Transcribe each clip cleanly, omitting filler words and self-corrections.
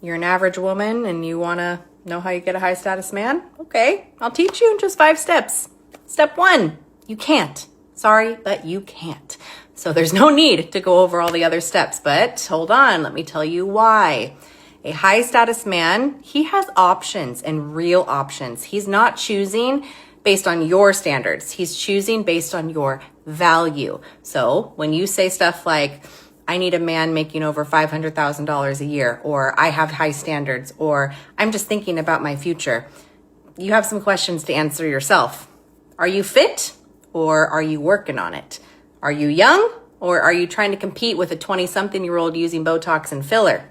You're an average woman and you want to know how you get a high status man? Okay, I'll teach you in just 5 steps. Step 1, you can't. Sorry, but you can't. So there's no need to go over all the other steps, but hold on, let me tell you why. A high status man, he has options and real options. He's not choosing based on your standards. He's choosing based on your value. So when you say stuff like, I need a man making over $500,000 a year, or I have high standards, or I'm just thinking about my future, you have some questions to answer yourself. Are you fit, or are you working on it? Are you young, or are you trying to compete with a 20-something-year-old using Botox and filler?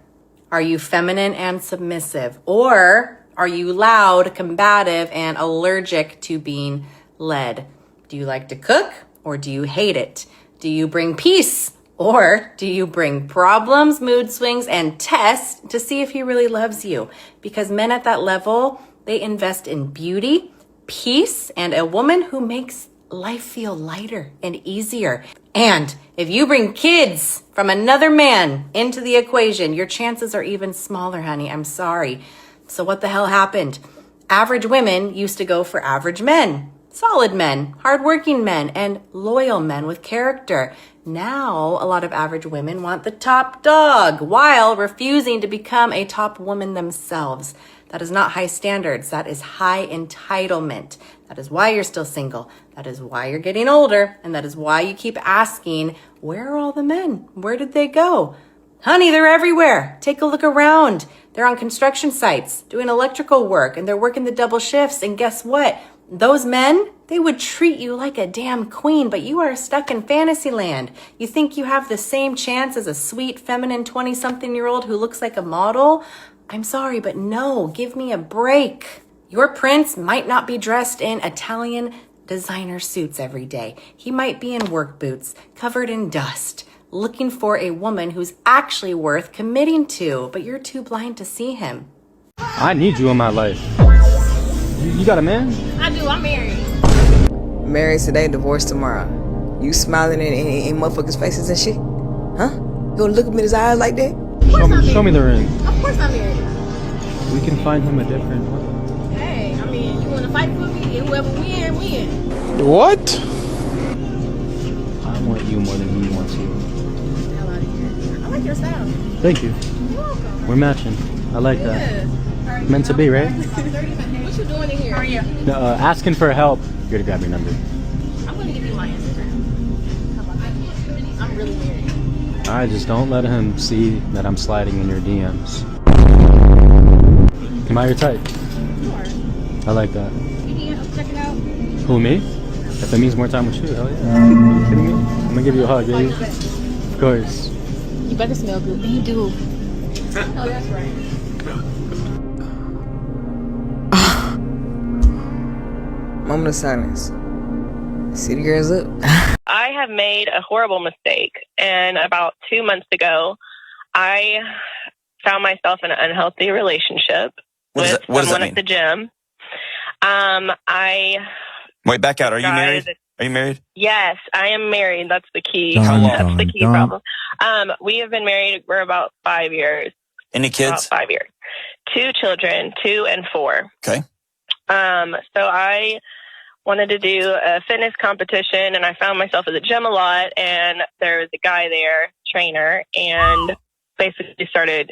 Are you feminine and submissive, or are you loud, combative, and allergic to being led? Do you like to cook, or do you hate it? Do you bring peace, or do you bring problems, mood swings, and tests to see if he really loves you? Because men at that level, they invest in beauty, peace, and a woman who makes life feel lighter and easier. And if you bring kids from another man into the equation, your chances are even smaller, honey. I'm sorry. So what the hell happened? Average women used to go for average men, solid men, hardworking men, and loyal men with character. Now, a lot of average women want the top dog while refusing to become a top woman themselves. That is not high standards. That is high entitlement. That is why you're still single. That is why you're getting older. And that is why you keep asking, where are all the men? Where did they go? Honey, they're everywhere. Take a look around. They're on construction sites doing electrical work, and they're working the double shifts. And guess what? Those men, they would treat you like a damn queen, but you are stuck in fantasy land. You think you have the same chance as a sweet, feminine 20-something-year-old who looks like a model? I'm sorry, but no, give me a break. Your prince might not be dressed in Italian designer suits every day. He might be in work boots, covered in dust, looking for a woman who's actually worth committing to, but you're too blind to see him. I need you in my life. You got a man? I do, I'm married. Married today, divorced tomorrow. You smiling in motherfuckers' faces and shit? Huh? You gonna look at me in his eyes like that? Show me the ring. Of course I'm married. We can find him a different one. Hey, I mean, you wanna fight for me? And whoever win. What? I want you more than he wants you. Hell out of here. I like your style. Thank you. You're welcome. We're matching. I like that. Meant to be, right? What you doing in here? How are you? Asking for help. You're to grab your number. I'm gonna give you my Instagram. How about that? I'm really married. I just don't let him see that I'm sliding in your DMs. Am I your type? You are. I like that. You need help? Check it out. Who, me? If it means more time with you, hell yeah. Are you kidding me? I'm gonna give you a hug, baby. Of course. You better smell good. You do. Oh, that's right. Moment of silence. See the girls up. I have made a horrible mistake, and about 2 months ago, I found myself in an unhealthy relationship with someone at the gym. Wait, back out. Are you married? Are you married? Yes, I am married. That's the key. How long? That's the key problem. We have been married for about 5 years. Any kids? About 5 years. 2 children, 2 and 4. Okay. So I wanted to do a fitness competition, and I found myself at the gym a lot, and there was a guy there, trainer, and basically started,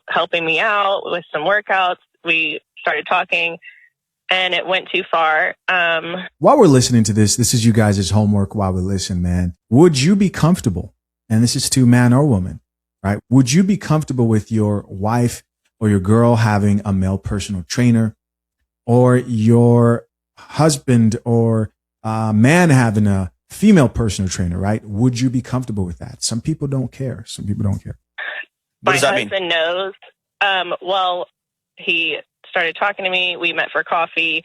helping me out with some workouts. We started talking, and it went too far. While we're listening to this is you guys' homework while we listen, man. Would you be comfortable, and this is to man or woman, right? Would you be comfortable with your wife or your girl having a male personal trainer, or your husband or man having a female personal trainer, right? Would you be comfortable with that? Some people don't care. Some people don't care. What does that mean? My husband knows. Well, he started talking to me. We met for coffee.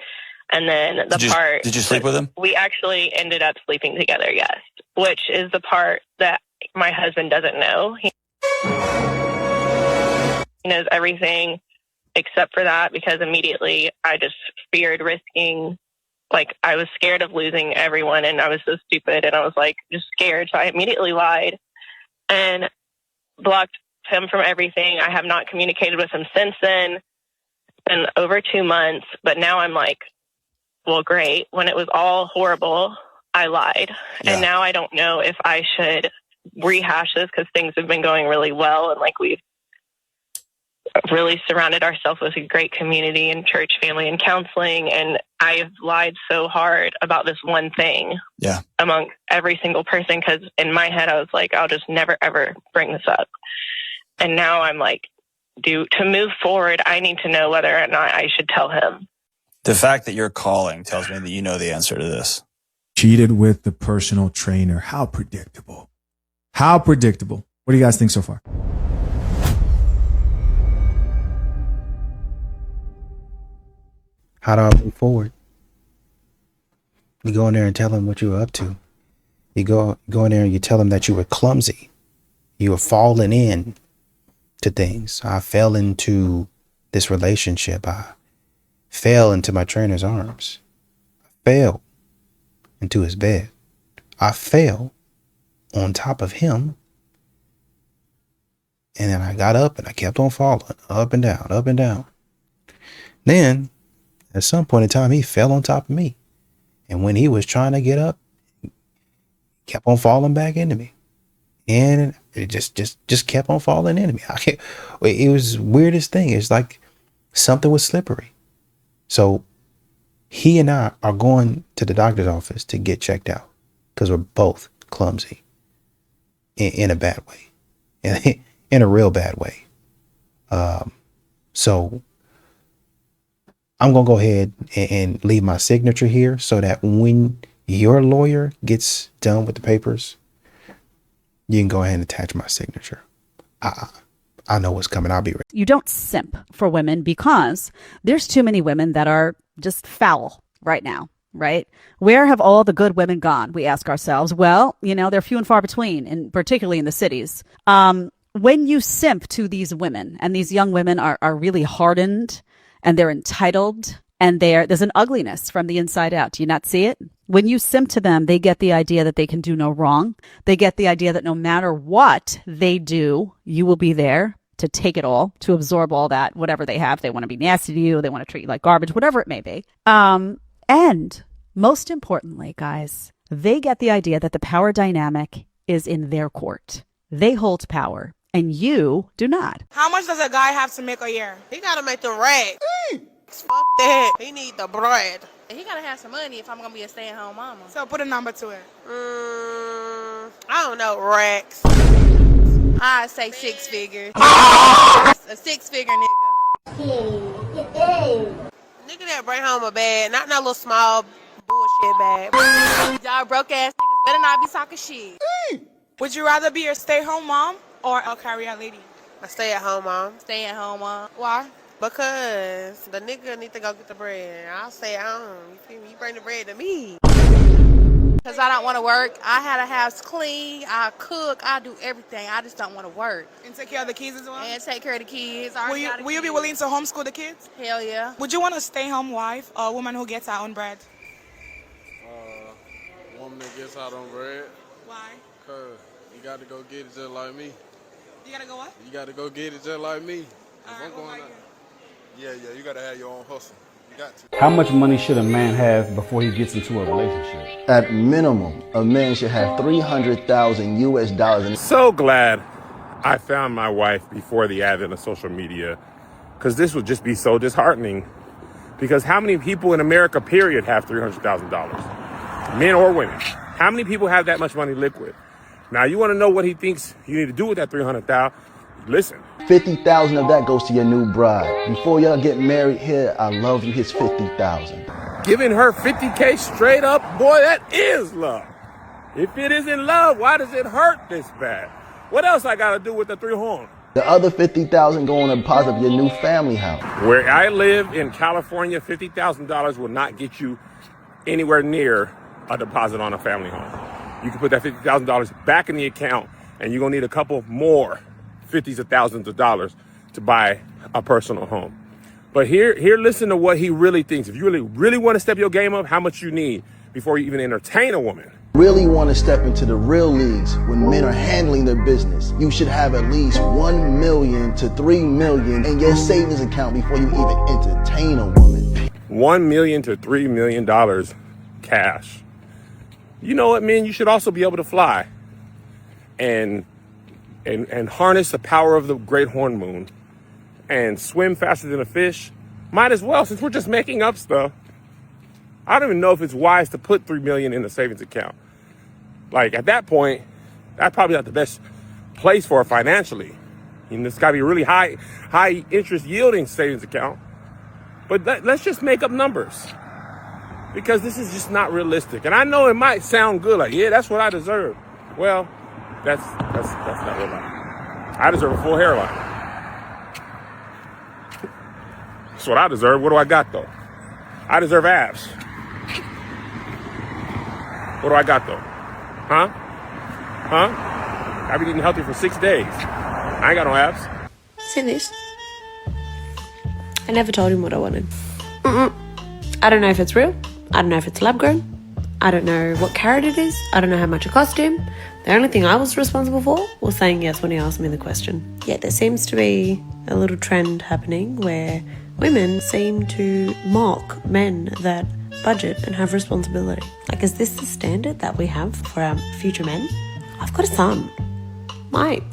And then Did you sleep with him? We actually ended up sleeping together, yes. Which is the part that my husband doesn't know. He knows everything except for that, because immediately I just feared risking, I was scared of losing everyone, and I was so stupid, and I was just scared. So I immediately lied and blocked him from everything. I have not communicated with him since then. It's been over 2 months, but now I'm like, well, great. When it was all horrible, I lied. Yeah. And now I don't know if I should rehash this because things have been going really well. And like we've really surrounded ourselves with a great community and church, family, and counseling. And I've lied so hard about this one thing among every single person because in my head, I was like, I'll just never, ever bring this up. And now I'm like, to move forward, I need to know whether or not I should tell him. The fact that you're calling tells me that you know the answer to this. Cheated with the personal trainer. How predictable. How predictable. What do you guys think so far? How do I move forward? You go in there and tell them what you were up to. You go in there and you tell them that you were clumsy. You were falling in to things. I fell into this relationship. I fell into my trainer's arms. I fell into his bed. I fell on top of him. And then I got up and I kept on falling up and down, up and down. Then at some point in time, he fell on top of me. And when he was trying to get up, he kept on falling back into me. And it just kept on falling into me. It was the weirdest thing. It's like something was slippery. So he and I are going to the doctor's office to get checked out because we're both clumsy in a bad way, in a real bad way. So I'm going to go ahead and leave my signature here so that when your lawyer gets done with the papers, you can go ahead and attach my signature. I know what's coming. I'll be ready. You don't simp for women because there's too many women that are just foul right now, right? Where have all the good women gone? We ask ourselves. Well, they're few and far between, and particularly in the cities. When you simp to these women, and these young women are really hardened, and they're entitled, and there's an ugliness from the inside out. Do you not see it? When you simp to them, they get the idea that they can do no wrong. They get the idea that no matter what they do, you will be there to take it all, to absorb all that, whatever they have. They want to be nasty to you. They want to treat you like garbage, whatever it may be. And most importantly, guys, they get the idea that the power dynamic is in their court. They hold power, and you do not. How much does a guy have to make a year? He gotta make the racks. Fuck that. He need the bread. He gotta have some money if I'm gonna be a stay-at-home mama. So put a number to it. I don't know, racks. I say 6 figures. A 6-figure nigga. Nigga that bring home a bag, not no little small bullshit bag. Y'all broke ass niggas better not be talking shit. Would you rather be a stay-home mom or a career lady? A stay-at-home mom. Stay-at-home mom. Why? Because the nigga need to go get the bread. I'll stay at home. You feel me? You bring the bread to me. Because I don't want to work. I had a house clean. I cook. I do everything. I just don't want to work. And take care of the kids as well? And take care of the kids. Will you be willing to homeschool the kids? Hell yeah. Would you want a stay-home wife or a woman who gets her own bread? Woman that gets her own bread. Why? Because you got to go get it just like me. You got to go what? You got to go get it just like me. Yeah, you gotta have your own hustle. You got to. How much money should a man have before he gets into a relationship? At minimum, a man should have $300,000 US. So glad I found my wife before the advent of social media, because this would just be so disheartening. Because how many people in America, period, have $300,000? Men or women. How many people have that much money liquid? Now, you want to know what he thinks you need to do with that $300,000? Listen. $50,000 of that goes to your new bride. Before y'all get married here, I love you, here's $50,000. Giving her $50K straight up, boy, that is love. If it isn't love, why does it hurt this bad? What else I got to do with the 3 horn? The other $50,000 go on the deposit of your new family house. Where I live in California, $50,000 will not get you anywhere near a deposit on a family home. You can put that $50,000 back in the account, and you're going to need a couple more 50s of thousands of dollars to buy a personal home. But here, listen to what he really thinks. If you really want to step your game up, how much you need before you even entertain a woman. Really want to step into the real leagues when men are handling their business, you should have at least 1 million to 3 million in your savings account before you even entertain a woman. $1 million to $3 million cash. You know what, man? You should also be able to fly and harness the power of the great horn moon and swim faster than a fish. Might as well, since we're just making up stuff. I don't even know if it's wise to put $3 million in a savings account. Like, at that point, that's probably not the best place for it financially. You know, it's got to be a really high interest yielding savings account. But let's just make up numbers, because this is just not realistic. And I know it might sound good, like, yeah, that's what I deserve. Well, that's not real life. I deserve a full hairline. That's what I deserve. What do I got, though? I deserve abs. What do I got, though? Huh? I've been eating healthy for 6 days. I ain't got no abs. See this? I never told him what I wanted. I don't know if it's real. I don't know if it's lab grown. I don't know what carat it is. I don't know how much it cost him. The only thing I was responsible for was saying yes when he asked me the question. Yet there seems to be a little trend happening where women seem to mock men that budget and have responsibility. Like, is this the standard that we have for our future men? I've got a son. Might.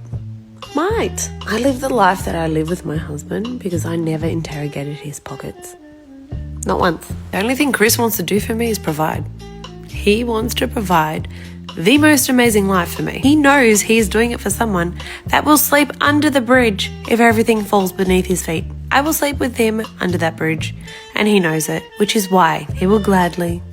I live the life that I live with my husband because I never interrogated his pockets. Not once. The only thing Chris wants to do for me is provide. He wants to provide the most amazing life for me. He knows he's doing it for someone that will sleep under the bridge if everything falls beneath his feet. I will sleep with him under that bridge, and he knows it, which is why he will gladly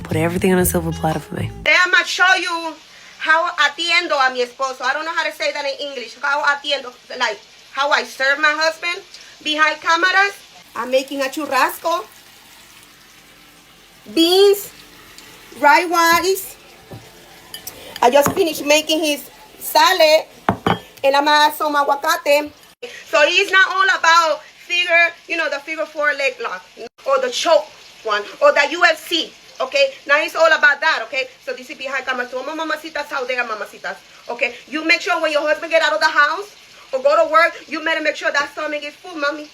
put everything on a silver platter for me. I'm going to show you how atiendo a mi esposo. I don't know how to say that in English. How atiendo, like how I serve my husband behind cameras. I'm making a churrasco, beans, rye rice. I just finished making his salad, and I'm going to add some aguacate. So it's not all about figure, the figure 4 leg lock, or the choke one, or the UFC, okay? Now it's all about that, okay? So this is behind camera. So mamacitas out there, mamacitas, okay? You make sure when your husband get out of the house or go to work, you better make sure that stomach is full, mommy.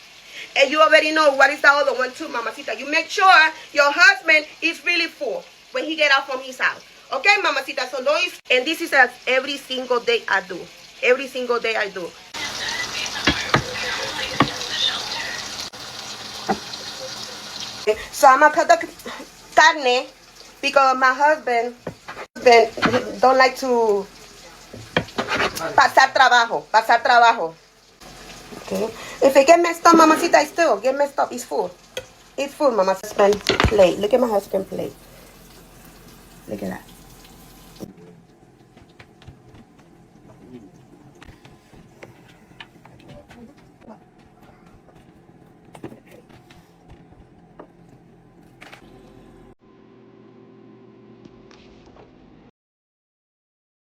And you already know what is the other one too, mamacita. You make sure your husband is really full when he get out from his house. Okay, mamacita, so no, and this is every single day I do. Every single day I do. So I'm gonna cut the carne because my husband don't like to pasar trabajo. Okay. If it get messed up, mamacita, it's still get messed up. It's full. It's full, mama. Husband plate. Look at my husband plate. Look at that.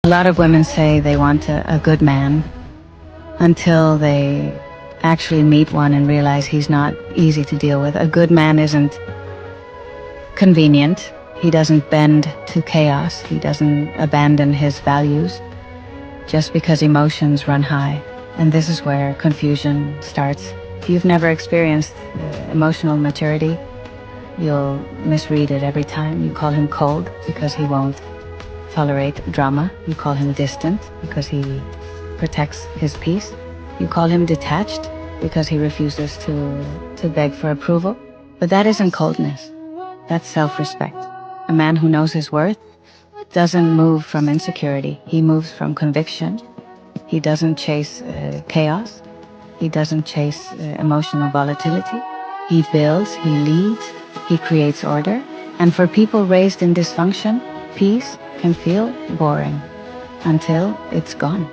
A lot of women say they want a good man until they actually meet one and realize he's not easy to deal with. A good man isn't convenient. He doesn't bend to chaos. He doesn't abandon his values just because emotions run high. And this is where confusion starts. If you've never experienced emotional maturity, you'll misread it every time. You call him cold because he won't tolerate drama. You call him distant because he protects his peace. You call him detached because he refuses to beg for approval. But that isn't coldness. That's self-respect. A man who knows his worth doesn't move from insecurity. He moves from conviction. He doesn't chase chaos. He doesn't chase emotional volatility. He builds, he leads, he creates order. And for people raised in dysfunction, peace can feel boring until it's gone.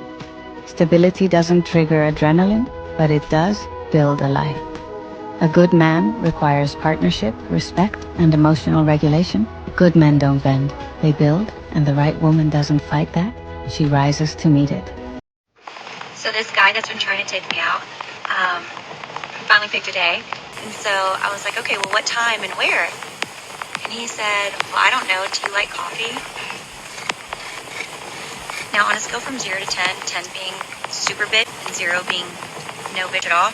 Stability doesn't trigger adrenaline, but it does build a life. A good man requires partnership, respect, and emotional regulation. Good men don't bend, they build, and the right woman doesn't fight that. She rises to meet it. So this guy that's been trying to take me out, finally picked a day. And so I was like, okay, well, what time and where? And he said, well, I don't know. Do you like coffee? Now, on a scale from 0 to 10, 10 being super bitch and 0 being no bitch at all,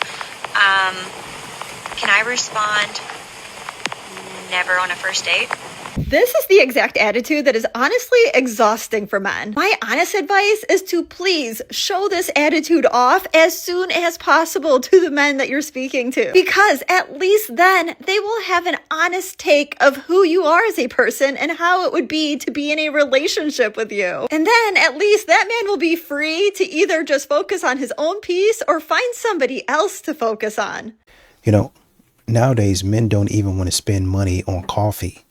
can I respond never on a first date? This is the exact attitude that is honestly exhausting for men. My honest advice is to please show this attitude off as soon as possible to the men that you're speaking to, because at least then they will have an honest take of who you are as a person and how it would be to be in a relationship with you. And then at least that man will be free to either just focus on his own piece or find somebody else to focus on. You know, nowadays men don't even want to spend money on coffee.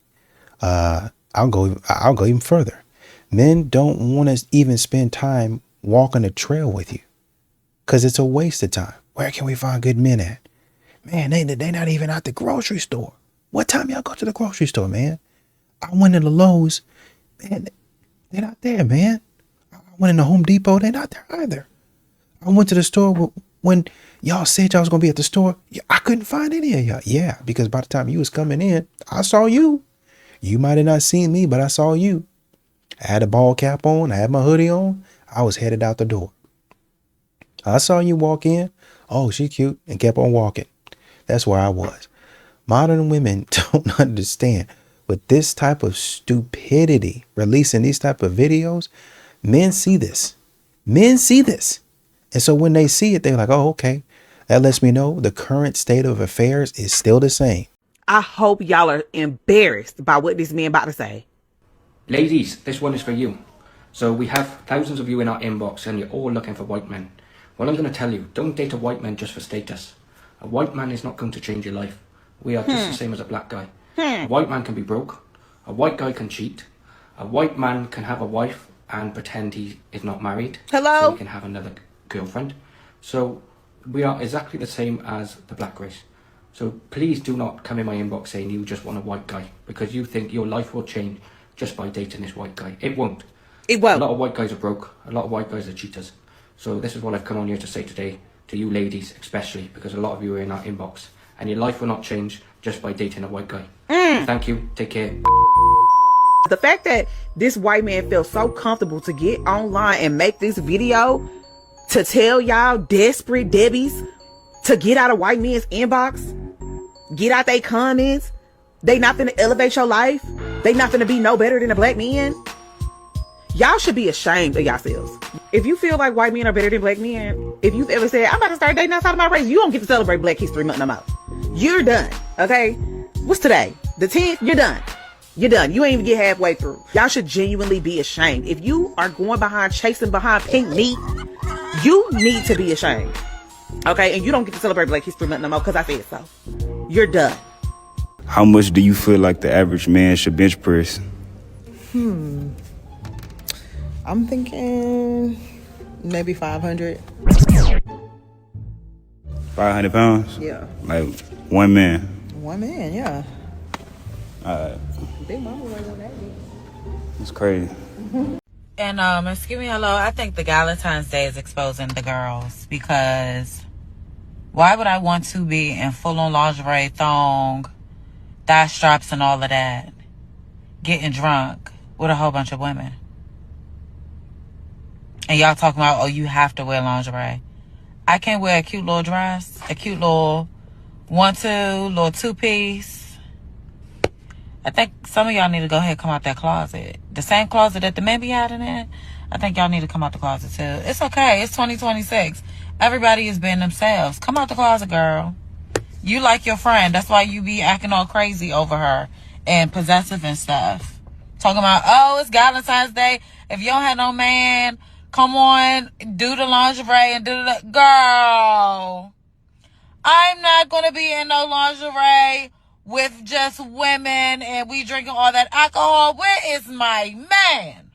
I'll go even further. Men don't want to even spend time walking a trail with you because it's a waste of time. Where can we find good men at? Man, they not even at the grocery store. What time y'all go to the grocery store, man? I went to the Lowe's, man, they're not there, man. I went in the Home Depot, they're not there either. I went to the store when y'all said y'all was going to be at the store. I couldn't find any of y'all. Yeah, because by the time you was coming in, I saw you. You might have not seen me, but I saw you. I had a ball cap on. I had my hoodie on. I was headed out the door. I saw you walk in. Oh, she cute, and kept on walking. That's where I was. Modern women don't understand. With this type of stupidity, releasing these type of videos, men see this. Men see this. And so when they see it, they're like, oh, okay. That lets me know the current state of affairs is still the same. I hope y'all are embarrassed by what this man about to say. Ladies, this one is for you. So we have thousands of you in our inbox and you're all looking for white men. Well, I'm going to tell you, don't date a white man just for status. A white man is not going to change your life. We are just the same as a black guy. A white man can be broke. A white guy can cheat. A white man can have a wife and pretend he is not married. Hello? So he can have another girlfriend. So we are exactly the same as the black race. So please do not come in my inbox saying you just want a white guy because you think your life will change just by dating this white guy. It won't. It won't. A lot of white guys are broke. A lot of white guys are cheaters. So this is what I've come on here to say today to you ladies especially, because a lot of you are in our inbox and your life will not change just by dating a white guy. Thank you. Take care. The fact that this white man felt so comfortable to get online and make this video to tell y'all desperate Debbies to get out of white men's inbox, get out their comments, they not finna elevate your life, they not finna be no better than a black man. Y'all should be ashamed of yourselves. If you feel like white men are better than black men, if you've ever said, I'm about to start dating outside of my race, you don't get to celebrate Black History Month no more. You're done, okay? What's today? The 10th? You're done. You're done. You ain't even get halfway through. Y'all should genuinely be ashamed. If you are going behind, chasing behind pink meat, you need to be ashamed. Okay, and you don't get to celebrate Black History Month no more because I said so. You're done. How much do you feel like the average man should bench press? I'm thinking maybe 500. 500 pounds? Yeah. Like one man? One man, yeah. Big mama was 180. It's crazy. And excuse me, hello. I think the Valentine's Day is exposing the girls because why would I want to be in full-on lingerie, thong, thigh straps, and all of that, getting drunk with a whole bunch of women? And y'all talking about, oh, you have to wear lingerie. I can wear a cute little dress, a cute little 1-2, little 2-piece. I think some of y'all need to go ahead and come out that closet. The same closet that the men be hiding in. I think y'all need to come out the closet too. It's okay. It's 2026. Everybody is being themselves. Come out the closet, girl. You like your friend. That's why you be acting all crazy over her and possessive and stuff. Talking about, oh, it's Valentine's Day. If you don't have no man, come on, do the lingerie and do the... Girl, I'm not going to be in no lingerie with just women and we drinking all that alcohol. Where is my man?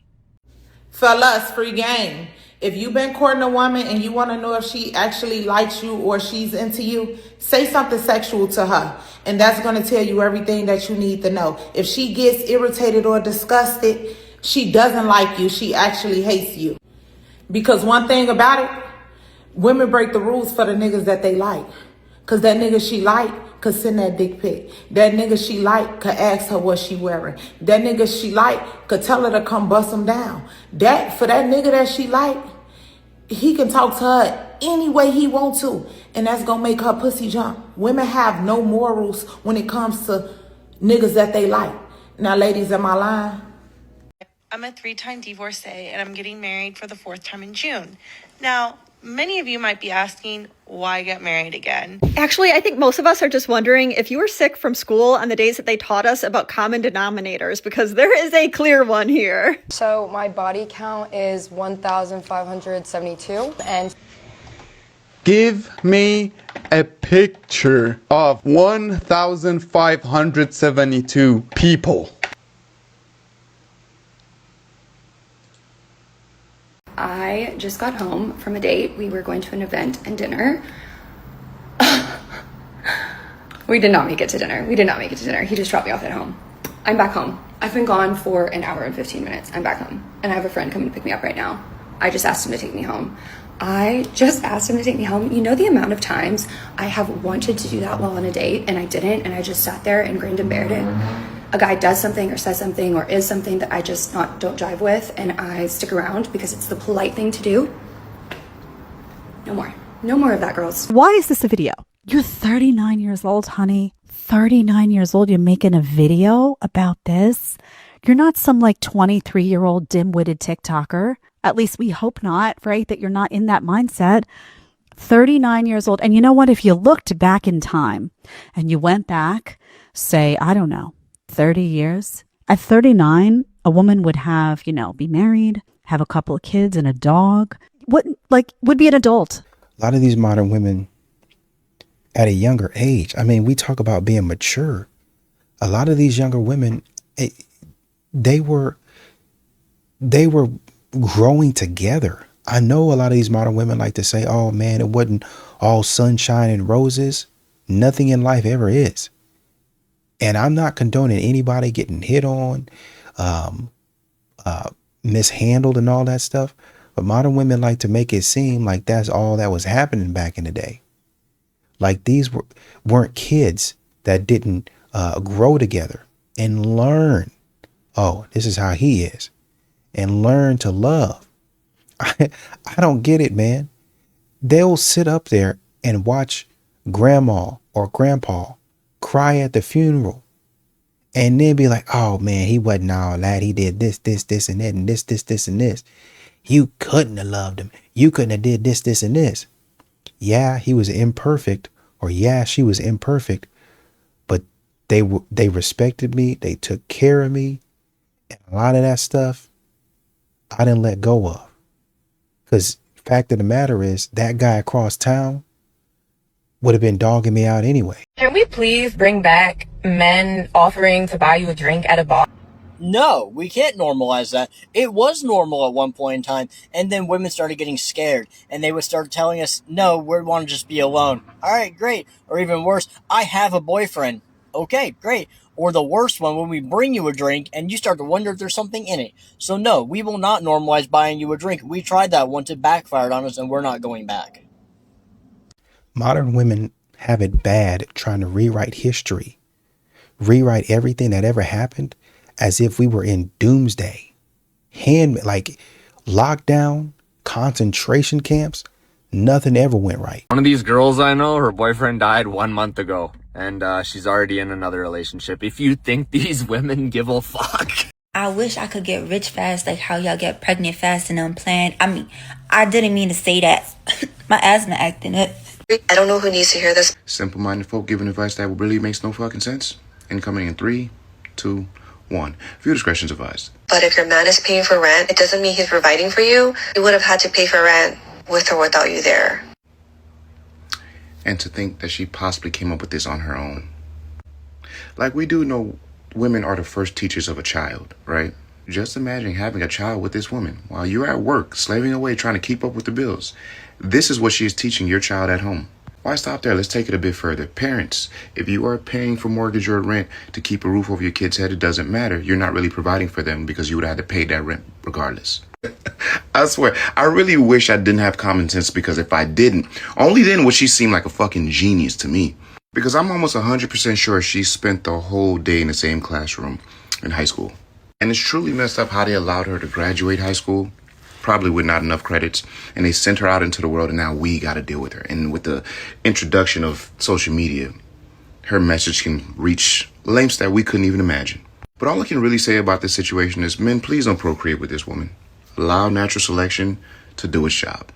Fellas, free game. If you've been courting a woman and you want to know if she actually likes you or she's into you, say something sexual to her. And that's going to tell you everything that you need to know. If she gets irritated or disgusted, she doesn't like you. She actually hates you. Because one thing about it, women break the rules for the niggas that they like. Cause that nigga she like could send that dick pic. That nigga she like could ask her what she wearing. That nigga she like could tell her to come bust him down. For that nigga that she like, he can talk to her any way he want to, and that's gonna make her pussy jump. Women have no morals when it comes to niggas that they like. Now, ladies, am I lying? I'm a 3-time divorcee and I'm getting married for the 4th time in June. Now, many of you might be asking, why get married again? Actually, I think most of us are just wondering if you were sick from school on the days that they taught us about common denominators, because there is a clear one here. So my body count is 1,572 and Give me a picture of 1,572 people. I just got home from a date. We were going to an event and dinner. We did not make it to dinner. He just dropped me off at home. I'm back home. I've been gone for an hour and 15 minutes. I'm back home. And I have a friend coming to pick me up right now. I just asked him to take me home. You know the amount of times I have wanted to do that while on a date and I didn't, and I just sat there and grinned and bared it. A guy does something or says something or is something that I just don't jive with, and I stick around because it's the polite thing to do. No more of that, girls. Why is this a video? You're 39 years old, honey. 39 years old. You're making a video about this. You're not some like 23-year-old dim-witted TikToker. At least we hope not, right? That you're not in that mindset. 39 years old. And you know what? If you looked back in time and you went back, say, I don't know, 30 years. At 39, a woman would have, be married, have a couple of kids and a dog. Would be an adult. A lot of these modern women at a younger age, I mean, we talk about being mature. A lot of these younger women, they were growing together. I know a lot of these modern women like to say, oh man, it wasn't all sunshine and roses. Nothing in life ever is. And I'm not condoning anybody getting hit on, mishandled and all that stuff. But modern women like to make it seem like that's all that was happening back in the day. Like these weren't kids that didn't grow together and learn. Oh, this is how he is. And learn to love. I don't get it, man. They'll sit up there and watch grandma or grandpa cry at the funeral and then be like, oh man, he wasn't all that. He did this, and that, and this, and this. You couldn't have loved him. You couldn't have did this, and this. Yeah, he was imperfect, or yeah, she was imperfect, but they respected me. They took care of me. And a lot of that stuff I didn't let go of. Because fact of the matter is that guy across town would have been dogging me out anyway. Can we please bring back men offering to buy you a drink at a bar? No, we can't normalize that. It was normal at one point in time, and then women started getting scared, and they would start telling us, no, we want to just be alone. All right, great. Or even worse, I have a boyfriend. Okay, great. Or the worst one, when we bring you a drink and you start to wonder if there's something in it. So no, we will not normalize buying you a drink. We tried that once, it backfired on us, and we're not going back. Modern women have it bad trying to rewrite history, rewrite everything that ever happened as if we were in doomsday, like lockdown, concentration camps. Nothing ever went right. One of these girls I know, her boyfriend died 1 month ago, and she's already in another relationship. If you think these women give a fuck. I wish I could get rich fast, like how y'all get pregnant fast and unplanned. I mean, I didn't mean to say that. My asthma acting up. I don't know who needs to hear this. Simple-minded folk giving advice that really makes no fucking sense. Incoming in 3, 2, 1. Viewer discretion is advised. But if your man is paying for rent, it doesn't mean he's providing for you. He would have had to pay for rent with or without you there. And to think that she possibly came up with this on her own. Like, we do know women are the first teachers of a child, right? Just imagine having a child with this woman while you're at work, slaving away, trying to keep up with the bills. This is what she is teaching your child at home. Why stop there? Let's take it a bit further. Parents, if you are paying for mortgage or rent to keep a roof over your kid's head, it doesn't matter. You're not really providing for them because you would have to pay that rent regardless. I swear, I really wish I didn't have common sense, because if I didn't, only then would she seem like a fucking genius to me. Because I'm almost 100% sure she spent the whole day in the same classroom in high school. And it's truly messed up how they allowed her to graduate high school, probably with not enough credits, and they sent her out into the world, and now we got to deal with her. And with the introduction of social media, her message can reach lengths that we couldn't even imagine. But all I can really say about this situation is, men, please don't procreate with this woman. Allow natural selection to do its job.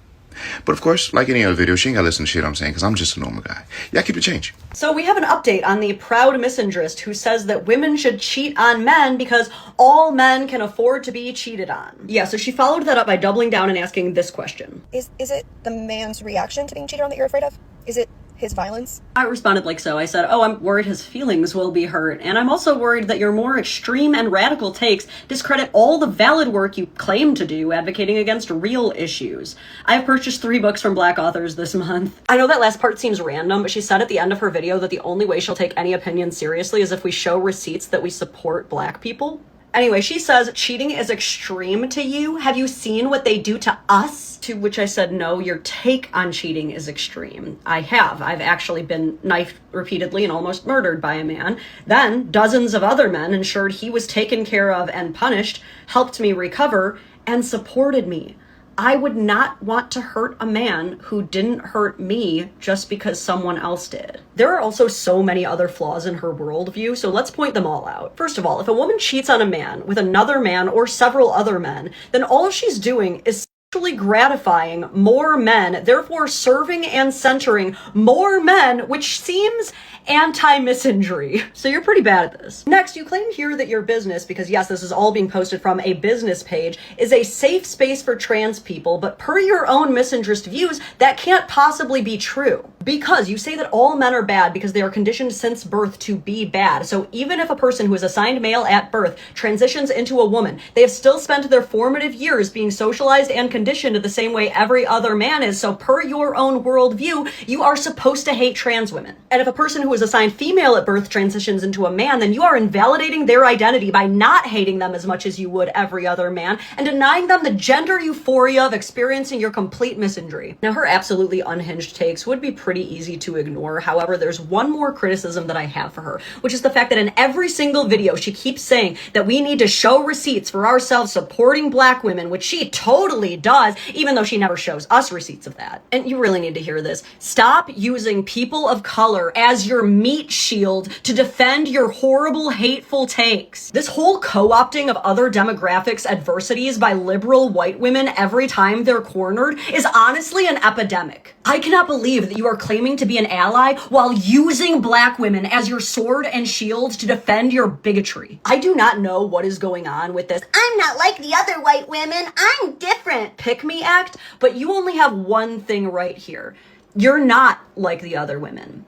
But of course, like any other video, she ain't gotta listen to shit I'm saying, because I'm just a normal guy. Y'all keep it change. So we have an update on the proud misandrist who says that women should cheat on men because all men can afford to be cheated on. Yeah, so she followed that up by doubling down and asking this question. Is it the man's reaction to being cheated on that you're afraid of? Is it his violence? I responded like so. I said, oh, I'm worried his feelings will be hurt. And I'm also worried that your more extreme and radical takes discredit all the valid work you claim to do advocating against real issues. I've purchased 3 books from Black authors this month. I know that last part seems random, but she said at the end of her video that the only way she'll take any opinion seriously is if we show receipts that we support Black people. Anyway, she says, cheating is extreme to you. Have you seen what they do to us? To which I said, no, your take on cheating is extreme. I have. I've actually been knifed repeatedly and almost murdered by a man. Then dozens of other men ensured he was taken care of and punished, helped me recover, and supported me. I would not want to hurt a man who didn't hurt me just because someone else did. There are also so many other flaws in her worldview, so let's point them all out. First of all, if a woman cheats on a man with another man or several other men, then all she's doing is sexually gratifying more men, therefore serving and centering more men, which seems anti-misandry. So you're pretty bad at this. Next, you claim here that your business, because yes, this is all being posted from a business page, is a safe space for trans people, but per your own misandrist views, that can't possibly be true. Because you say that all men are bad because they are conditioned since birth to be bad. So even if a person who is assigned male at birth transitions into a woman, they have still spent their formative years being socialized and conditioned the same way every other man is. So per your own worldview, you are supposed to hate trans women. And if a person who is assigned female at birth transitions into a man, then you are invalidating their identity by not hating them as much as you would every other man and denying them the gender euphoria of experiencing your complete misandry. Now, her absolutely unhinged takes would be pretty easy to ignore. However, there's one more criticism that I have for her, which is the fact that in every single video, she keeps saying that we need to show receipts for ourselves supporting Black women, which she totally does, even though she never shows us receipts of that. And you really need to hear this. Stop using people of color as your meat shield to defend your horrible, hateful takes. This whole co-opting of other demographics' adversities by liberal white women every time they're cornered is honestly an epidemic. I cannot believe that you are claiming to be an ally while using Black women as your sword and shield to defend your bigotry. I do not know what is going on with this "I'm not like the other white women, I'm different" pick-me act, but you only have one thing right here. You're not like the other women.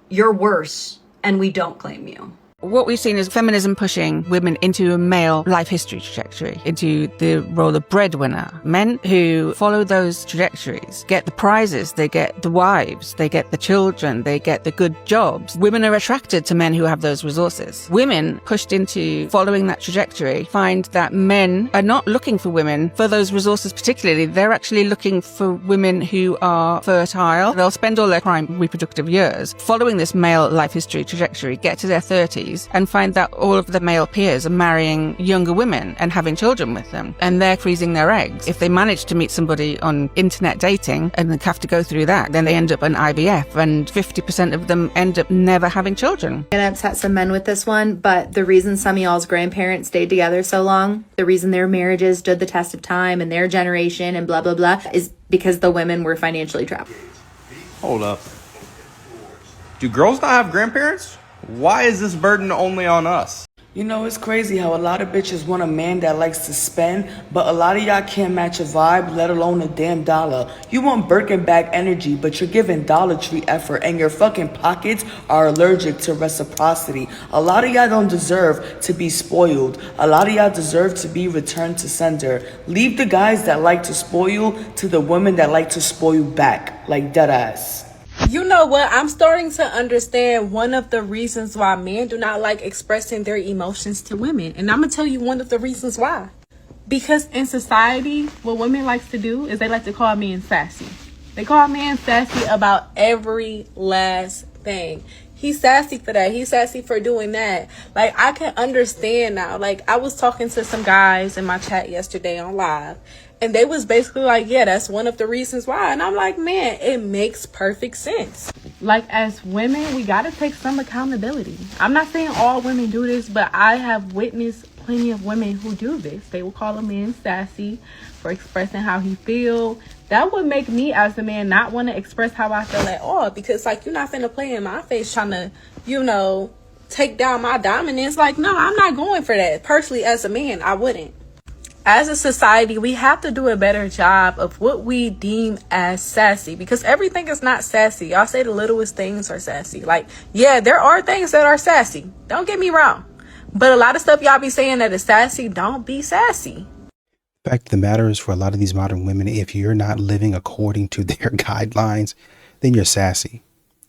You're worse, and we don't claim you. What we've seen is feminism pushing women into a male life history trajectory, into the role of breadwinner. Men who follow those trajectories get the prizes, they get the wives, they get the children, they get the good jobs. Women are attracted to men who have those resources. Women pushed into following that trajectory find that men are not looking for women for those resources particularly. They're actually looking for women who are fertile. They'll spend all their prime reproductive years following this male life history trajectory, get to their 30s, and find that all of the male peers are marrying younger women and having children with them, and they're freezing their eggs. If they manage to meet somebody on internet dating and they have to go through that, then they end up on IVF, and 50% of them end up never having children. I'm gonna upset some men with this one, but the reason some of y'all's grandparents stayed together so long, the reason their marriages stood the test of time and their generation and blah, blah, blah, is because the women were financially trapped. Hold up. Do girls not have grandparents? Why is this burden only on us? You know, it's crazy how a lot of bitches want a man that likes to spend, but a lot of y'all can't match a vibe, let alone a damn dollar. You want Birkin bag energy, but you're giving Dollar Tree effort, and your fucking pockets are allergic to reciprocity. A lot of y'all don't deserve to be spoiled. A lot of y'all deserve to be returned to sender. Leave the guys that like to spoil to the women that like to spoil back, like deadass. You know what? I'm starting to understand one of the reasons why men do not like expressing their emotions to women. And I'm going to tell you one of the reasons why. Because in society, what women like to do is they like to call men sassy. They call men sassy about every last thing. He's sassy for that. He's sassy for doing that. Like, I can understand now. Like, I was talking to some guys in my chat yesterday on live, and they was basically like, yeah, that's one of the reasons why. And I'm like, man, it makes perfect sense. Like, as women, we got to take some accountability. I'm not saying all women do this, but I have witnessed plenty of women who do this. They will call a man sassy for expressing how he feel. That would make me as a man not want to express how I feel at all, because like, you're not finna play in my face trying to, you know, take down my dominance. Like, no, I'm not going for that. Personally, as a man, I wouldn't. As a society, we have to do a better job of what we deem as sassy, because everything is not sassy. Y'all say the littlest things are sassy. Like, yeah, there are things that are sassy. Don't get me wrong. But a lot of stuff y'all be saying that is sassy, don't be sassy. The fact of the matter is, for a lot of these modern women, if you're not living according to their guidelines, then you're sassy.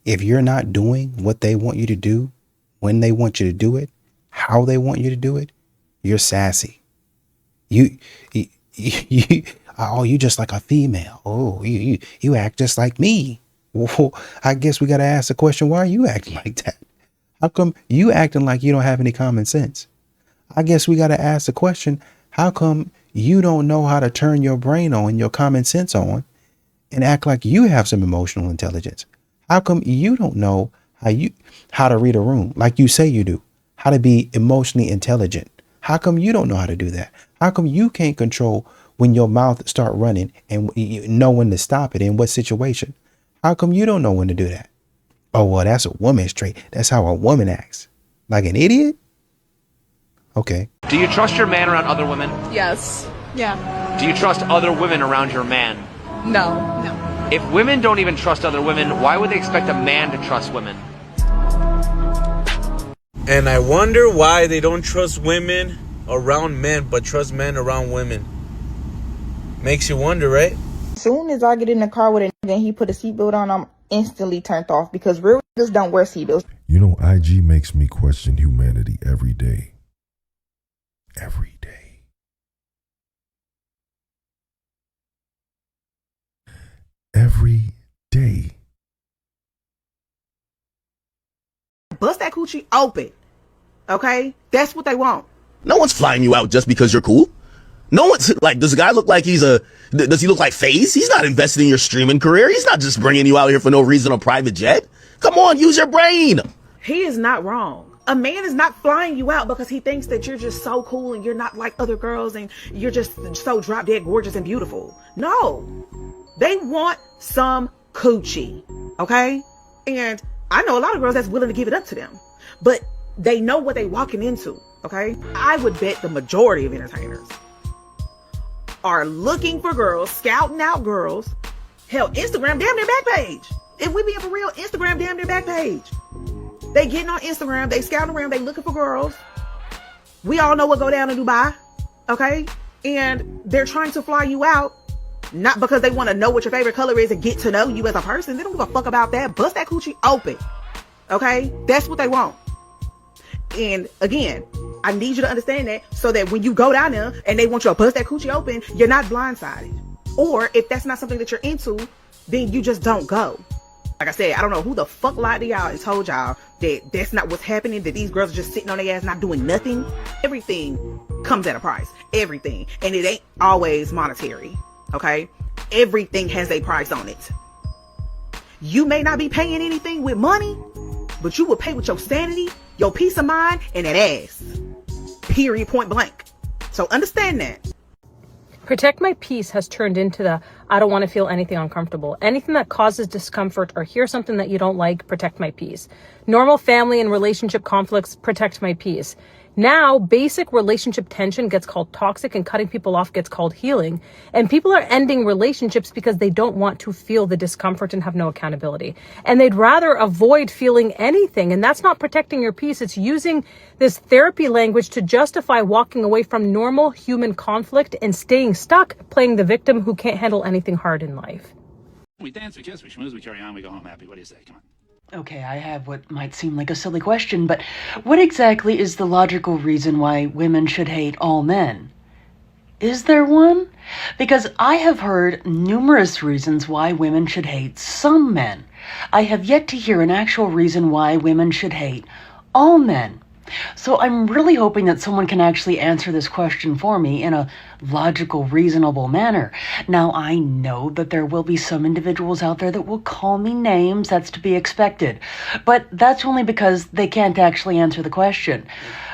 If you're not doing what they want you to do, when they want you to do it, how they want you to do it, you're sassy. You oh, you just like a female. Oh, you act just like me. Well, I guess we got to ask the question, why are you acting like that? How come you acting like you don't have any common sense? I guess we got to ask the question, how come you don't know how to turn your brain on, your common sense on, and act like you have some emotional intelligence? How come you don't know how to read a room like you say you do? How to be emotionally intelligent? How come you don't know how to do that? How come you can't control when your mouth start running and you know when to stop it, in what situation? How come you don't know when to do that? Oh, well, that's a woman's trait. That's how a woman acts. Like an idiot? Okay. Do you trust your man around other women? Yes. Yeah. Do you trust other women around your man? No. No. If women don't even trust other women, why would they expect a man to trust women? And I wonder why they don't trust women around men, but trust men around women. Makes you wonder, right? As soon as I get in the car with a nigga and he put a seatbelt on, I'm instantly turned off, because real niggas don't wear seatbelts. You know, IG makes me question humanity every day. Every day. Every day. Bust that coochie open. Okay? That's what they want. No one's flying you out just because you're cool. No one's like, does the guy look like does he look like FaZe? He's not investing in your streaming career. He's not just bringing you out here for no reason on private jet. Come on, use your brain. He is not wrong. A man is not flying you out because he thinks that you're just so cool and you're not like other girls and you're just so drop dead gorgeous and beautiful. No. They want some coochie. Okay? And I know a lot of girls that's willing to give it up to them. But they know what they walking into. Okay? I would bet the majority of entertainers are looking for girls, scouting out girls. Hell, Instagram damn near back page. If we being for real, Instagram damn near back page. They getting on Instagram, they scouting around, they looking for girls. We all know what go down in Dubai, okay? And they're trying to fly you out, not because they want to know what your favorite color is and get to know you as a person. They don't give a fuck about that. Bust that coochie open, okay? That's what they want. And again, I need you to understand that, so that when you go down there and they want you to bust that coochie open, you're not blindsided. Or if that's not something that you're into, then you just don't go. Like I said, I don't know who the fuck lied to y'all and told y'all that that's not what's happening, that these girls are just sitting on their ass not doing nothing. Everything comes at a price. Everything. And it ain't always monetary. Okay? Everything has a price on it. You may not be paying anything with money, but you will pay with your sanity, your peace of mind, and that ass. Period, point blank. So understand that. Protect my peace has turned into the I don't want to feel anything uncomfortable. Anything that causes discomfort or hear something that you don't like, protect my peace. Normal family and relationship conflicts, protect my peace. Now, basic relationship tension gets called toxic and cutting people off gets called healing. And people are ending relationships because they don't want to feel the discomfort and have no accountability. And they'd rather avoid feeling anything. And that's not protecting your peace. It's using this therapy language to justify walking away from normal human conflict and staying stuck playing the victim who can't handle anything hard in life. We dance, we kiss, we schmooze, we carry on, we go home happy. What do you say? Come on. Okay, I have what might seem like a silly question, but what exactly is the logical reason why women should hate all men? Is there one? Because I have heard numerous reasons why women should hate some men. I have yet to hear an actual reason why women should hate all men. So I'm really hoping that someone can actually answer this question for me in a logical, reasonable manner. Now, I know that there will be some individuals out there that will call me names. That's to be expected. But that's only because they can't actually answer the question.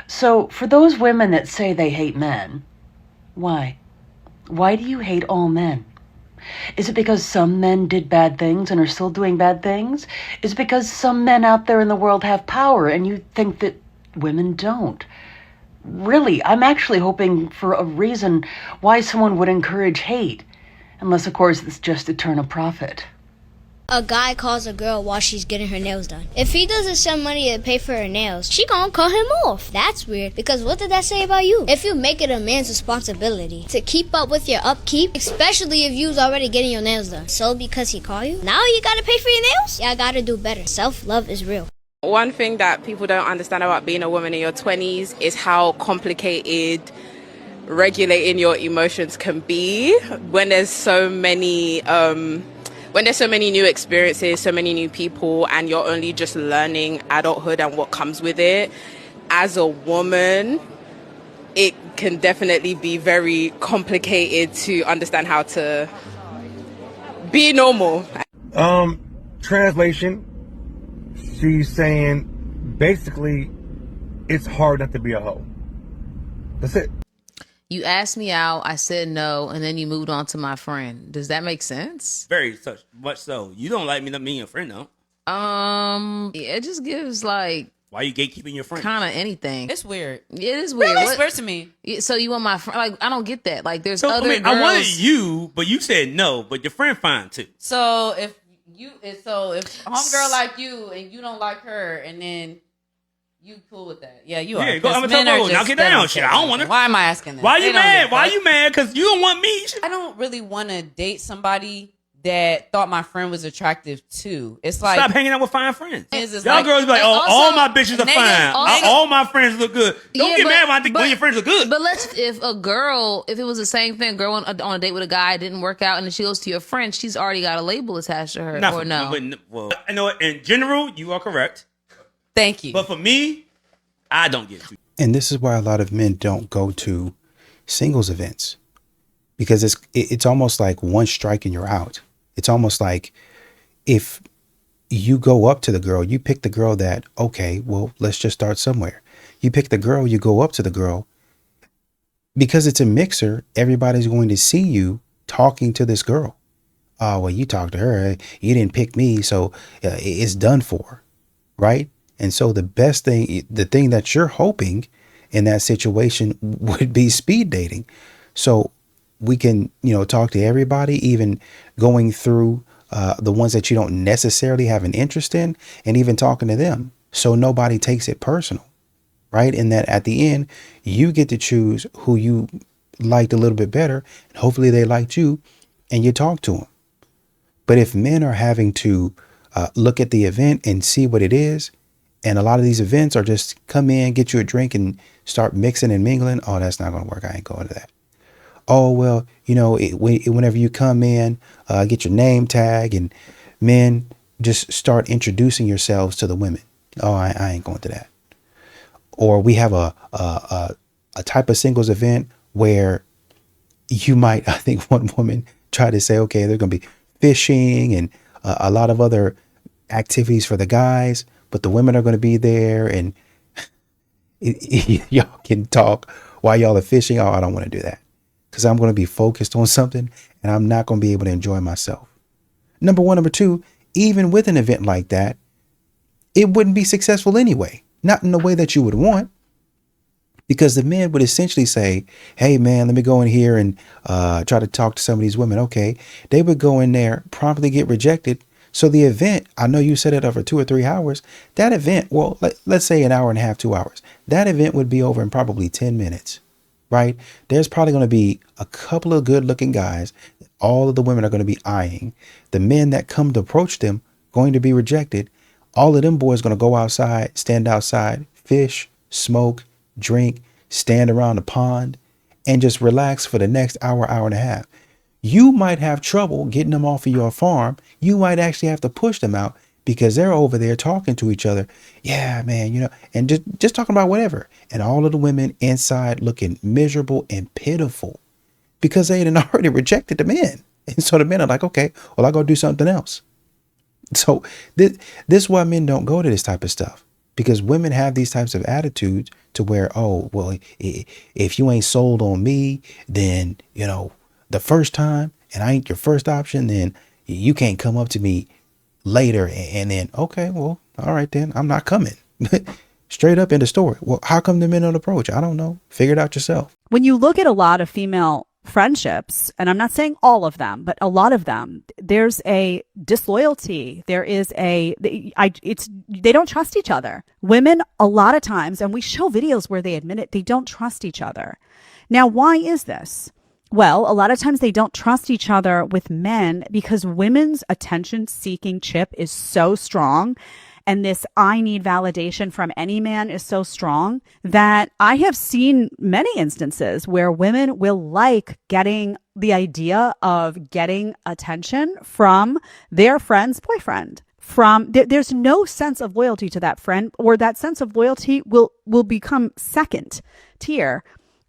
So for those women that say they hate men, why? Why do you hate all men? Is it because some men did bad things and are still doing bad things? Is it because some men out there in the world have power and you think that women don't? Really, I'm actually hoping for a reason why someone would encourage hate. Unless, of course, it's just to turn a profit. A guy calls a girl while she's getting her nails done. If he doesn't send money to pay for her nails, she gonna cut him off. That's weird, because what did that say about you? If you make it a man's responsibility to keep up with your upkeep, especially if you's already getting your nails done, so because he called you, now you gotta pay for your nails? Yeah, I gotta do better. Self-love is real. One thing that people don't understand about being a woman in your 20s is how complicated regulating your emotions can be when there's so many new experiences, so many new people, and you're only just learning adulthood and what comes with it. As a woman, it can definitely be very complicated to understand how to be normal. Translation, she's saying basically it's hard not to be a hoe. That's it. You asked me out, I said no, and then you moved on to my friend. Does that make sense? Very much so. You don't like me and your friend, though. It just gives like, why you gatekeeping your friend? Kind of anything. It's weird. It is weird. Really? It's weird to me. So you want my friend? Like, I don't get that. Like, there's So, other girls. I wanted you, but you said no. But your friend fine too. So if homegirl like you and you don't like her, and then you cool with that? Yeah, you are. Yeah, go. I'm gonna tell you, knock it down. Shit, I don't want to. Why am I asking that? Why you mad? Why you mad? Because you don't want me. I don't really want to date somebody that thought my friend was attractive too. It's like, stop hanging out with fine friends. Y'all like, girls be like, oh, all my bitches are fine. All my friends look good. Don't get mad when your friends look good. But if it was the same thing, a girl on a date with a guy, didn't work out, and then she goes to your friend, she's already got a label attached to her, or no? Well, I know in general, you are correct. Thank you. But for me, I don't get it. And this is why a lot of men don't go to singles events, because it's almost like one strike and you're out. It's almost like if you go up to the girl, you pick the girl that, okay, well, let's just start somewhere. You pick the girl, you go up to the girl. Because it's a mixer, everybody's going to see you talking to this girl. Oh, well, you talked to her. You didn't pick me, so it's done for, right? And so the thing that you're hoping in that situation would be speed dating. So we can, talk to everybody, even going through the ones that you don't necessarily have an interest in, and even talking to them. So nobody takes it personal, right? And that at the end, you get to choose who you liked a little bit better, and hopefully they liked you, and you talk to them. But if men are having to look at the event and see what it is, and a lot of these events are just come in, get you a drink, and start mixing and mingling, oh, that's not going to work. I ain't going to that. Oh, well, whenever you come in, get your name tag, and men just start introducing yourselves to the women. Oh, I ain't going to that. Or we have a type of singles event where you might, I think one woman tried to say, okay, there's going to be fishing and a lot of other activities for the guys, but the women are going to be there, and y'all can talk while y'all are fishing. Oh, I don't want to do that, because I'm going to be focused on something and I'm not going to be able to enjoy myself. Number one. Number two, even with an event like that, it wouldn't be successful anyway. Not in the way that you would want, because the men would essentially say, hey, man, let me go in here and try to talk to some of these women. Okay. They would go in there, promptly get rejected. So the event, I know you set it up for 2 or 3 hours. That event, well, let's say an hour and a half, 2 hours. That event would be over in probably 10 minutes. Right? There's probably going to be a couple of good looking guys that all of the women are going to be eyeing. The men that come to approach them going to be rejected. All of them boys going to go outside, stand outside, fish, smoke, drink, stand around the pond, and just relax for the next hour, hour and a half. You might have trouble getting them off of your farm. You might actually have to push them out because they're over there talking to each other. Yeah, man, you know, and just talking about whatever. And all of the women inside looking miserable and pitiful because they had already rejected the men. And so the men are like, okay, well, I'll go do something else. So this is why men don't go to this type of stuff, because women have these types of attitudes to where, oh, well, if you ain't sold on me, then, you know, the first time and I ain't your first option, then you can't come up to me later and then, okay, well, all right, then I'm not coming. Straight up in the story. Well, how come the men don't approach? I don't know. Figure it out yourself. When you look at a lot of female friendships, and I'm not saying all of them, but a lot of them, there's a disloyalty. There is they don't trust each other. Women, a lot of times, and we show videos where they admit it, they don't trust each other. Now, why is this? Well, a lot of times they don't trust each other with men because women's attention-seeking chip is so strong, and this I need validation from any man is so strong that I have seen many instances where women will like getting the idea of getting attention from their friend's boyfriend. There's no sense of loyalty to that friend, or that sense of loyalty will become second tier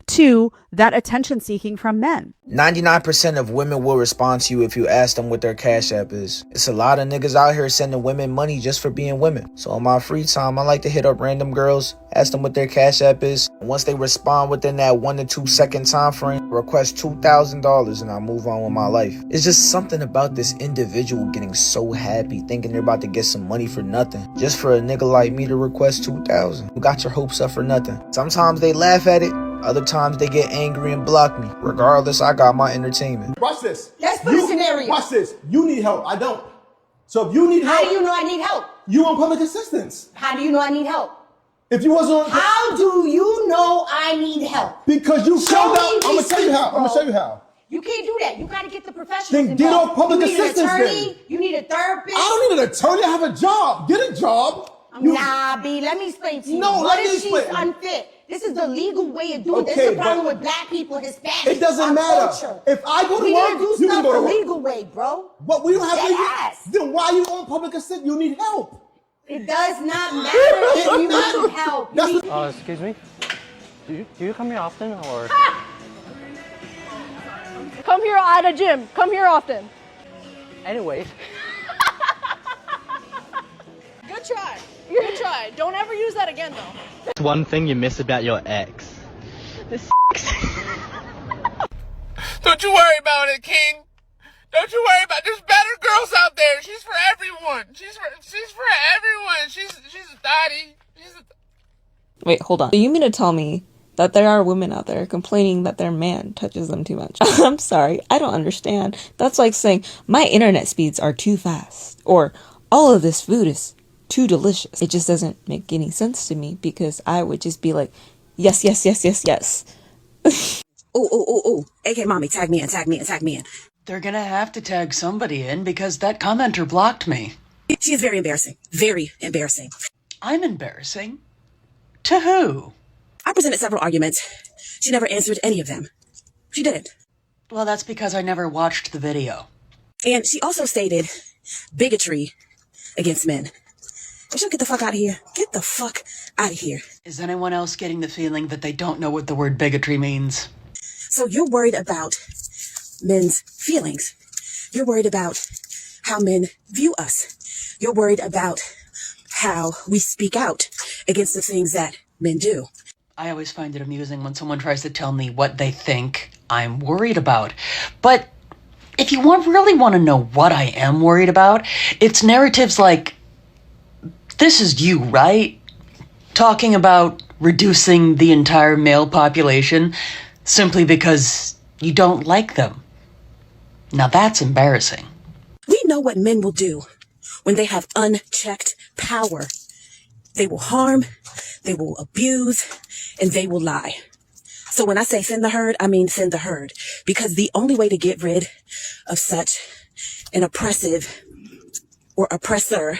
to that attention seeking from men. 99% of women will respond to you if you ask them what their cash app is. It's a lot of niggas out here sending women money just for being women. So in my free time, I like to hit up random girls, ask them what their cash app is. And once they respond within that 1 to 2 second time frame, request $2,000 and I move on with my life. It's just something about this individual getting so happy thinking they're about to get some money for nothing. Just for a nigga like me to request $2,000. You got your hopes up for nothing. Sometimes they laugh at it. Other times they get angry and block me. Regardless, I got my entertainment. Watch this. Let's put a scenario. Watch this. You need help. I don't. So if you need help. How do you know I need help? You want public assistance. How do you know I need help? If you wasn't on. How do you know I need help? Because you showed up. I'm going to tell you how. I'm going to show you how. You can't do that. You got to get the professionals Then get off public assistance then. You need an attorney. then. You need a therapist. I don't need an attorney. I have a job. Get a job. Nah, B, let me explain to you. No, what let me if she's explain. unfit? This is the legal way of doing Okay, this. This is the problem but with black people, Hispanics. It doesn't our matter. Culture. If I go to we work, need to do you stuff can go to the work. legal way, bro. But we don't have legal. Yes. Then why you on public assistance? You need help. It does not matter if you need help. Excuse me. Do you come here often or? Come here at a gym. Come here often. Anyways. Good try. Good try. Don't ever use that again, though. What's one thing you miss about your ex? Don't you worry about it, King. Don't you worry about it. There's better girls out there. She's for everyone. She's for everyone. She's a thotty. Wait, hold on. Do you mean to tell me that there are women out there complaining that their man touches them too much? I'm sorry. I don't understand. That's like saying my internet speeds are too fast, or all of this food is too delicious. It just doesn't make any sense to me, because I would just be like, yes, yes, yes, yes, yes. Oh. AK mommy, tag me in. They're gonna have to tag somebody in because that commenter blocked me. She is very embarrassing. Very embarrassing. I'm embarrassing? To who? I presented several arguments. She never answered any of them. She didn't. Well, that's because I never watched the video. And she also stated bigotry against men. She'll get the fuck out of here. Get the fuck out of here. Is anyone else getting the feeling that they don't know what the word bigotry means? So you're worried about men's feelings. You're worried about how men view us. You're worried about how we speak out against the things that men do. I always find it amusing when someone tries to tell me what they think I'm worried about. But if you really want to know what I am worried about, it's narratives like, this is you, right? Talking about reducing the entire male population simply because you don't like them. Now that's embarrassing. We know what men will do when they have unchecked power. They will harm, they will abuse, and they will lie. So when I say thin the herd, I mean thin the herd, because the only way to get rid of such an oppressive or oppressor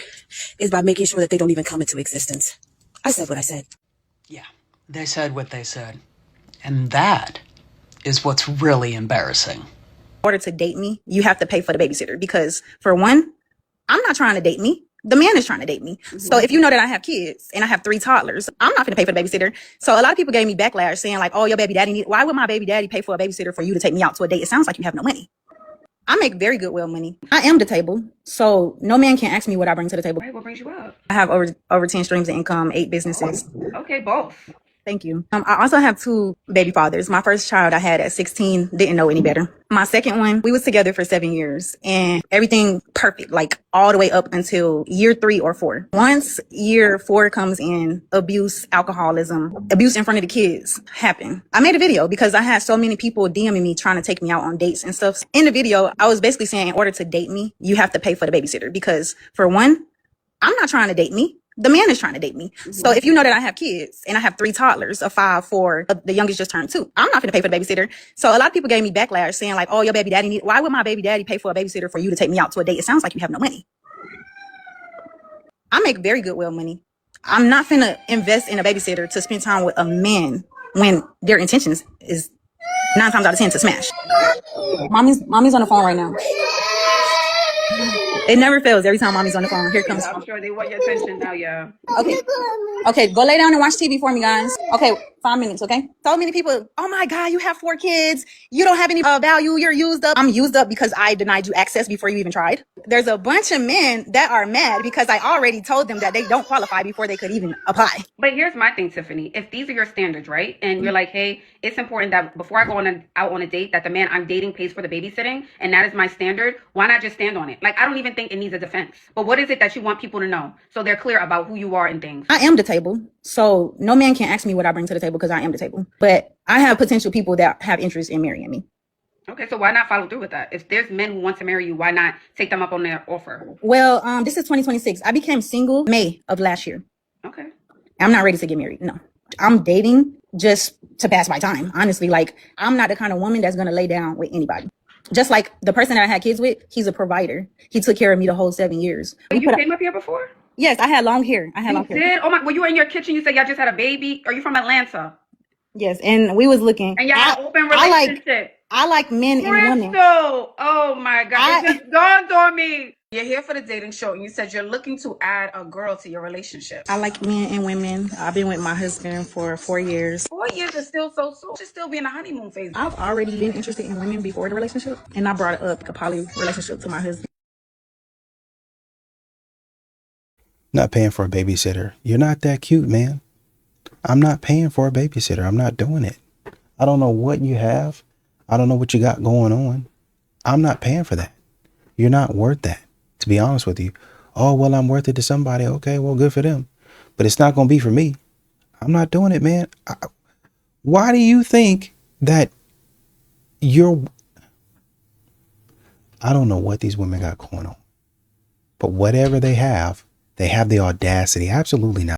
is by making sure that they don't even come into existence. I said what I said. Yeah, they said what they said. And that is what's really embarrassing. In order to date me, you have to pay for the babysitter because, for one, I'm not trying to date me. The man is trying to date me. So if you know that I have kids and I have 3 toddlers, I'm not going to pay for the babysitter. So a lot of people gave me backlash saying like, oh, your baby daddy why would my baby daddy pay for a babysitter for you to take me out to a date? It sounds like you have no money. I make very good money. I am the table. So no man can ask me what I bring to the table. Right, what brings you up? I have over 10 streams of income, 8 businesses. Okay, both. Thank you. I also have 2 baby fathers. My first child I had at 16, didn't know any better. My second one, we was together for 7 years and everything perfect, like all the way up until year 3 or 4. Once year 4 comes in, abuse, alcoholism, abuse in front of the kids happen. I made a video because I had so many people DMing me trying to take me out on dates and stuff. In the video, I was basically saying in order to date me, you have to pay for the babysitter because, for one, I'm not trying to date me. The man is trying to date me. So if you know that I have kids and I have 3 toddlers, a 5, 4, the youngest just turned 2, I'm not going to pay for the babysitter. So a lot of people gave me backlash saying like, oh, your baby daddy why would my baby daddy pay for a babysitter for you to take me out to a date? It sounds like you have no money. I make very good money. I'm not finna invest in a babysitter to spend time with a man when their intentions is 9 times out of 10 to smash. Mommy's on the phone right now. It never fails every time mommy's on the phone. Here comes. I'm sure they want your attention now, yeah. Okay, go lay down and watch TV for me, guys. Okay, 5 minutes, okay? So many people, oh my God, you have 4 kids. You don't have any value. You're used up. I'm used up because I denied you access before you even tried. There's a bunch of men that are mad because I already told them that they don't qualify before they could even apply. But here's my thing, Tiffany. If these are your standards, right? And you're like, hey, it's important that before I go out on a date, that the man I'm dating pays for the babysitting, and that is my standard, why not just stand on it? Like, I don't even think it needs a defense. But what is it that you want people to know so they're clear about who you are and things? I am the table. So no man can ask me what I bring to the table because I am the table. But I have potential people that have interest in marrying me. Okay, so why not follow through with that? If there's men who want to marry you, why not take them up on their offer? Well, this is 2026. I became single May of last year. Okay. I'm not ready to get married. No. I'm dating just to pass my time. Honestly, like, I'm not the kind of woman that's going to lay down with anybody. Just like the person that I had kids with, he's a provider. He took care of me the whole 7 years. You came up here before? Yes, I had long hair. You did? Oh my, well, you were in your kitchen. You said y'all just had a baby. Are you from Atlanta? Yes, and we was looking. And y'all had an open relationship. I like men and women. Oh my God. It just dawned on me. You're here for the dating show and you said you're looking to add a girl to your relationship. I like men and women. I've been with my husband for 4 years. 4 years is still so soon. Should still be in the honeymoon phase. I've already been interested in women before the relationship, and I brought up a poly relationship to my husband. Not paying for a babysitter. You're not that cute, man. I'm not paying for a babysitter. I'm not doing it. I don't know what you have. I don't know what you got going on. I'm not paying for that. You're not worth that, to be honest with you. Oh, well, I'm worth it to somebody. Okay, well, good for them. But it's not going to be for me. I'm not doing it, man. Why do you think that I don't know what these women got going on. But whatever they have the audacity. Absolutely not.